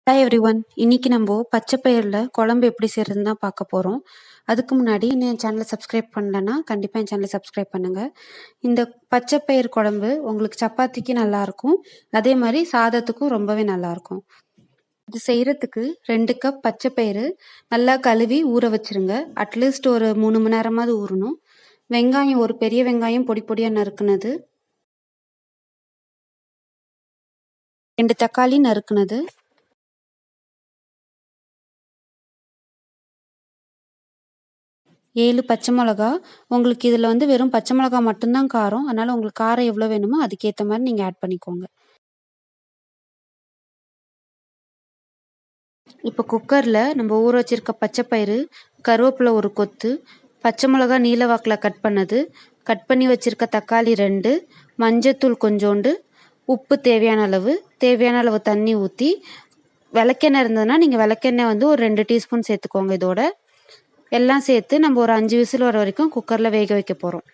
Hi everyone. இன்னைக்கு நம்ம பச்சை பயிரில் குழம்பு எப்படி செய்யறதுன்னு தான் பார்க்க போகிறோம். அதுக்கு முன்னாடி இன்னும் என் சேனலை சப்ஸ்கிரைப் பண்ணலன்னா கண்டிப்பாக என் சேனலை சப்ஸ்கிரைப் பண்ணுங்கள். இந்த பச்சை பயிர் குழம்பு உங்களுக்கு சப்பாத்திக்கு நல்லாயிருக்கும், அதே மாதிரி சாதத்துக்கும் ரொம்பவே நல்லாயிருக்கும். இது செய்கிறதுக்கு 2 கப் பச்சை பயிறு நல்லா கழுவி ஊற வச்சுருங்க. அட்லீஸ்ட் ஒரு 3 மணி நேரமாவது ஊறணும். வெங்காயம், ஒரு பெரிய வெங்காயம் பொடி பொடியாக நறுக்குனது, 2 தக்காளி நறுக்குனது, 7 பச்சை மிளகா. உங்களுக்கு இதில் வெறும் பச்சை மிளகா மட்டும்தான் காரம், அதனால் உங்களுக்கு காரம் எவ்வளோ வேணுமோ அதுக்கேற்ற மாதிரி நீங்கள் ஆட் பண்ணிக்கோங்க. இப்போ குக்கரில் நம்ம ஊற வச்சிருக்க பச்சை பயிறு, கருவேப்பிலை ஒரு கொத்து, பச்சை மிளகா நீல வாக்கில் கட் பண்ணி வச்சிருக்க தக்காளி 2, மஞ்சத்தூள் கொஞ்சோண்டு, உப்பு தேவையான அளவு தண்ணி ஊற்றி, விளக்கெண்ணெய் இருந்ததுன்னா நீங்கள் விளக்கெண்ணெய் ஒரு 2 டீஸ்பூன் சேர்த்துக்கோங்க. இதோட எல்லாம் சேர்த்து நம்ம ஒரு 5 விசில் வர வரைக்கும் குக்கரில் வேக வைக்க போகிறோம்.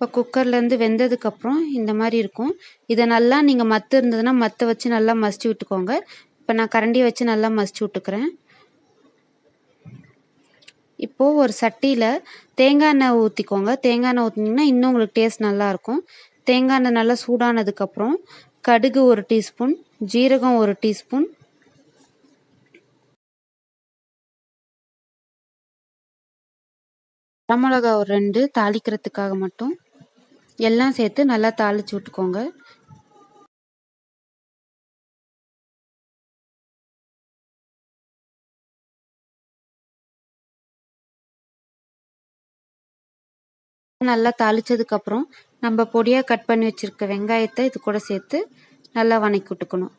இப்போ குக்கர்லேருந்து வெந்ததுக்கப்புறம் இந்த மாதிரி இருக்கும். இதை நல்லா நீங்கள் மத்து இருந்ததுன்னா மற்ற வச்சு நல்லா மசிச்சு விட்டுக்கோங்க. இப்போ நான் கரண்டி வச்சு நல்லா மசிச்சு விட்டுக்கிறேன். இப்போது ஒரு சட்டியில் தேங்காய் எண்ணெய் ஊற்றிக்கோங்க. தேங்காய் எண்ணெய் ஊற்றினீங்கன்னா இன்னும் உங்களுக்கு டேஸ்ட் நல்லாயிருக்கும். தேங்காய் எண்ணெய் நல்லா சூடானதுக்கப்புறம் கடுகு 1 டீஸ்பூன், ஜீரகம் 1 டீஸ்பூன், வரமிளகா ஒரு 2 தாளிக்கிறதுக்காக மட்டும், எல்லாம் சேர்த்து நல்லா தாளிச்சு விட்டுக்கோங்க. நல்லா தாளிச்சதுக்கப்புறம் நம்ம பொடியாக கட் பண்ணி வச்சுருக்க வெங்காயத்தை இது கூட சேர்த்து நல்லா வதக்கி விட்டுக்கணும்.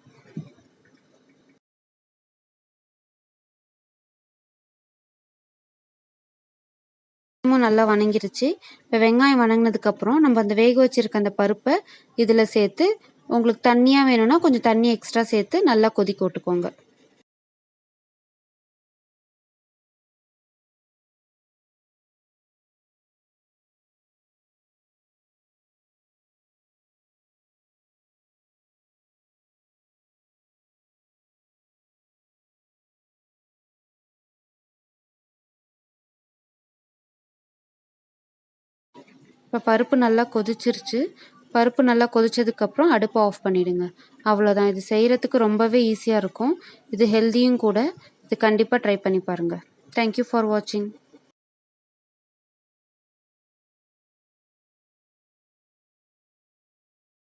நல்லா வணங்கிருச்சு. இப்போ வெங்காயம் வணங்கினதுக்கப்புறம் நம்ம அந்த வேக வச்சுருக்க அந்த பருப்பை இதில் சேர்த்து, உங்களுக்கு தண்ணியாக வேணும்னா கொஞ்சம் தண்ணி எக்ஸ்ட்ரா சேர்த்து நல்லா கொதிக்க விட்டுக்கோங்க. இப்போ பருப்பு நல்லா கொதிச்சிருச்சு. பருப்பு நல்லா கொதிச்சதுக்கப்புறம் அடுப்பை ஆஃப் பண்ணிவிடுங்க. அவ்வளோதான். இது செய்கிறதுக்கு ரொம்பவே ஈஸியாக இருக்கும். இது ஹெல்த்தியும் கூட. இது கண்டிப்பாக ட்ரை பண்ணி பாருங்கள். தேங்க்யூ ஃபார் வாட்சிங்.